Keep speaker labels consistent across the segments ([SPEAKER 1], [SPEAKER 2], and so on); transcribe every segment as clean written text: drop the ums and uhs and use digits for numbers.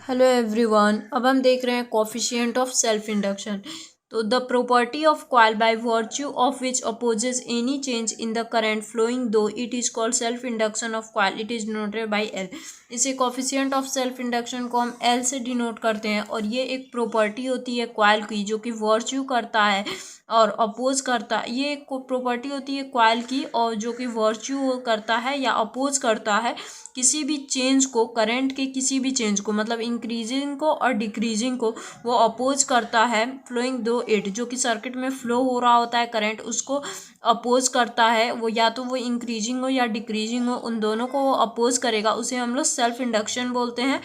[SPEAKER 1] Hello everyone. अब हम देख रहे हैं कोफिशिएंट ऑफ सेल्फ इंडक्शन। तो the property of coil by virtue of which opposes any change in the current flowing through it is called self induction of coil. It is denoted by L. इसे coefficient of self induction को हम L से denote करते हैं और ये एक property होती है कॉइल की जो कि वर्च्यू करता है और अपोज करता है। ये एक प्रॉपर्टी होती है कॉइल की और जो कि वर्च्यू करता है या अपोज करता है किसी भी चेंज को, करंट के किसी भी चेंज को, मतलब इंक्रीजिंग को और डिक्रीजिंग को वो अपोज करता है। फ्लोइंग दो इट, जो कि सर्किट में फ्लो हो रहा होता है करंट, उसको अपोज करता है। वो या तो वो इंक्रीजिंग हो या डिक्रीजिंग हो, उन दोनों को वो अपोज करेगा। उसे हम लोग सेल्फ इंडक्शन बोलते हैं,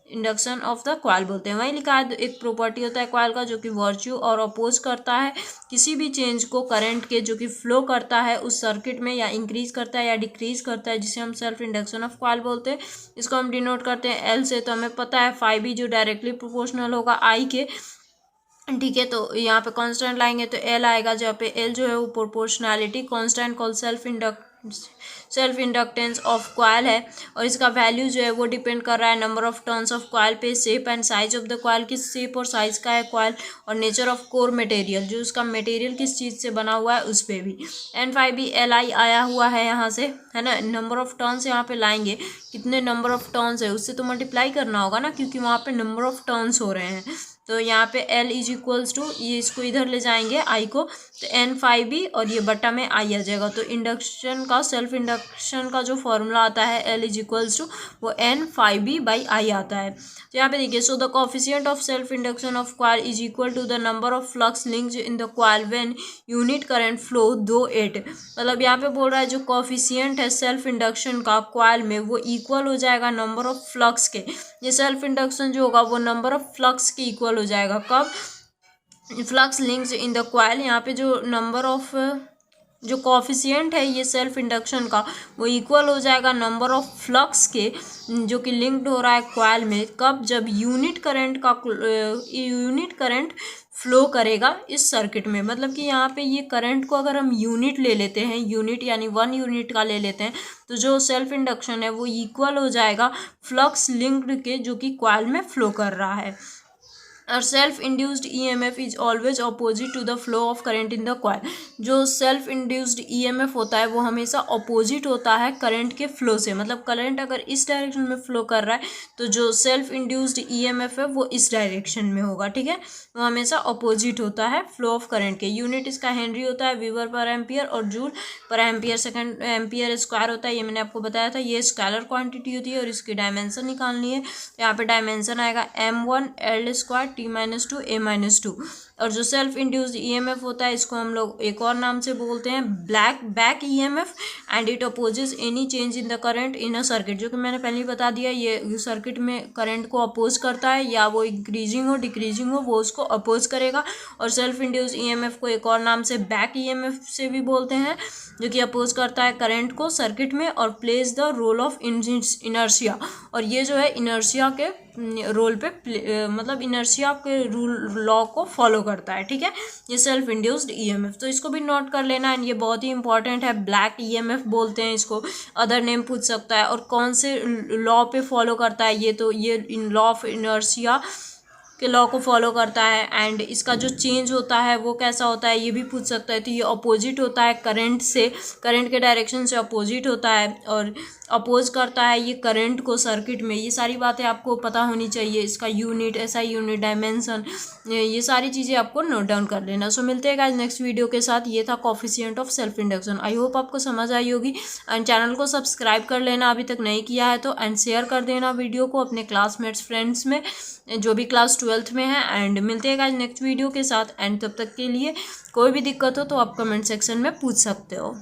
[SPEAKER 1] इंडक्शन ऑफ द कॉइल बोलते हैं। वहीं लिखा है एक प्रॉपर्टी होता है कॉइल का जो कि वर्च्यू और अपोज करता है किसी भी चेंज को करंट के, जो कि फ्लो करता है उस सर्किट में, या इंक्रीज करता है या डिक्रीज करता है, जिसे हम सेल्फ इंडक्शन ऑफ कॉइल बोलते हैं। इसको हम डिनोट करते हैं एल से। तो हमें पता है फाई बी जो डायरेक्टली प्रोपोर्शनल होगा आई के, ठीक है। तो यहाँ पे कांस्टेंट लाएंगे तो एल आएगा, जहाँ पे एल जो है वो proportionality constant call self inductance of coil है। और इसका वैल्यू जो है वो डिपेंड कर रहा है number of turns of coil पे, shape and size of the coil, किस शेप और साइज का है कॉइल, और नेचर ऑफ कोर मटेरियल, जो उसका मटेरियल किस चीज़ से बना हुआ है उस पर भी। N five B L I आया हुआ है यहाँ से, है ना। नंबर ऑफ टर्न्स यहाँ पे लाएंगे, कितने नंबर ऑफ टर्न्स है उससे तो मल्टीप्लाई करना होगा ना, क्योंकि वहाँ पे नंबर ऑफ टर्न्स हो रहे हैं। तो यहाँ पे L इज इक्वल्स टू, ये इसको इधर ले जाएंगे आई को, तो एन फाइव बी और ये बटा में आई आ जाएगा। तो इंडक्शन का, सेल्फ इंडक्शन का जो फॉर्मूला आता है L इज इक्वल्स टू वो N five B by I आता है। तो यहाँ पे देखिए, so the coefficient of self induction of coil is equal to the number of flux links in the coil when unit current flow through it. मतलब यहाँ पे बोल रहा है जो कोफिशिएंट है सेल्फ इंडक्शन का कॉइल में वो इक्वल हो जाएगा नंबर ऑफ फ्लक्स के। ये सेल्फ इंडक्शन जो होगा वो नंबर ऑफ फ्लक्स के इक्वल हो जाएगा। कब? Flux links in the coil. यहाँ पे जो नंबर ऑफ, जो कोफिशिएंट है ये सेल्फ इंडक्शन का, वो इक्वल हो जाएगा नंबर ऑफ फ्लक्स के जो कि लिंक्ड हो रहा है कॉइल में। कब? जब यूनिट करंट फ्लो करेगा इस सर्किट में। मतलब कि यहाँ पे ये करंट को अगर हम यूनिट ले लेते हैं, यूनिट यानी 1 यूनिट का ले लेते हैं, तो जो सेल्फ इंडक्शन है वो इक्वल हो जाएगा फ्लक्स लिंक्ड के जो कि कॉइल में फ्लो कर रहा है। और self induced EMF is always opposite to the flow of current in the coil. जो सेल्फ इंड्यूस्ड ईएमएफ होता है वो हमेशा अपोजिट होता है करंट के फ्लो से। मतलब करंट अगर इस डायरेक्शन में फ्लो कर रहा है तो जो सेल्फ इंड्यूस्ड ईएमएफ है वो इस डायरेक्शन में होगा, ठीक है। वो हमेशा अपोजिट होता है फ्लो ऑफ करंट के। यूनिट इसका हेनरी होता है, वीवर पर एम्पियर, और जूल पर एम्पियर सेकंड एम्पियर स्क्वायर होता है। ये मैंने आपको बताया था। ये स्केलर क्वांटिटी होती है और इसकी डायमेंशन निकालनी है। यहाँ पे डायमेंशन आएगा m1 L square T-2 A-2। और जो सेल्फ इंड्यूस्ड ईएमएफ होता है इसको हम लोग एक और नाम से बोलते हैं back EMF, and it opposes any change in the current in a circuit. जो कि मैंने पहले ही बता दिया, ये सर्किट में करंट को अपोज करता है, या वो इंक्रीजिंग हो डिक्रीजिंग हो वो उसको अपोज करेगा। और सेल्फ इंड्यूस्ड ईएमएफ को एक और नाम से बैक ईएमएफ से भी बोलते हैं, जो कि अपोज करता है करंट को सर्किट में और plays the role of inertia. और ये जो है इनर्शिया के रोल पे मतलब इनर्शिया के रूल लॉ को फॉलो करता है, ठीक है। ये सेल्फ इंड्यूस्ड ईएमएफ, तो इसको भी नोट कर लेना है। ये बहुत ही इंपॉर्टेंट है। ब्लैक ईएमएफ बोलते हैं इसको, अदर नेम पूछ सकता है। और कौन से लॉ पे फॉलो करता है ये, तो ये इन लॉ ऑफ इनर्शिया के लॉ को फॉलो करता है। एंड इसका जो चेंज होता है वो कैसा होता है ये भी पूछ सकता है। तो ये अपोजिट होता है करंट से, करंट के डायरेक्शन से अपोजिट होता है और अपोज करता है ये करंट को सर्किट में। ये सारी बातें आपको पता होनी चाहिए। इसका यूनिट, एसआई यूनिट, डायमेंशन, ये सारी चीज़ें आपको नोट डाउन कर लेना। सो मिलते हैं गाइस नेक्स्ट वीडियो के साथ। ये था coefficient of self induction. I hope आपको समझ आई होगी। एंड चैनल को सब्सक्राइब कर लेना अभी तक नहीं किया है तो, एंड शेयर कर देना वीडियो को अपने क्लासमेट्स फ्रेंड्स में जो भी क्लास 12th में है। एंड मिलते हैं गाइस नेक्स्ट वीडियो के साथ। एंड तब तक के लिए कोई भी दिक्कत हो तो आप कमेंट सेक्शन में पूछ सकते हो।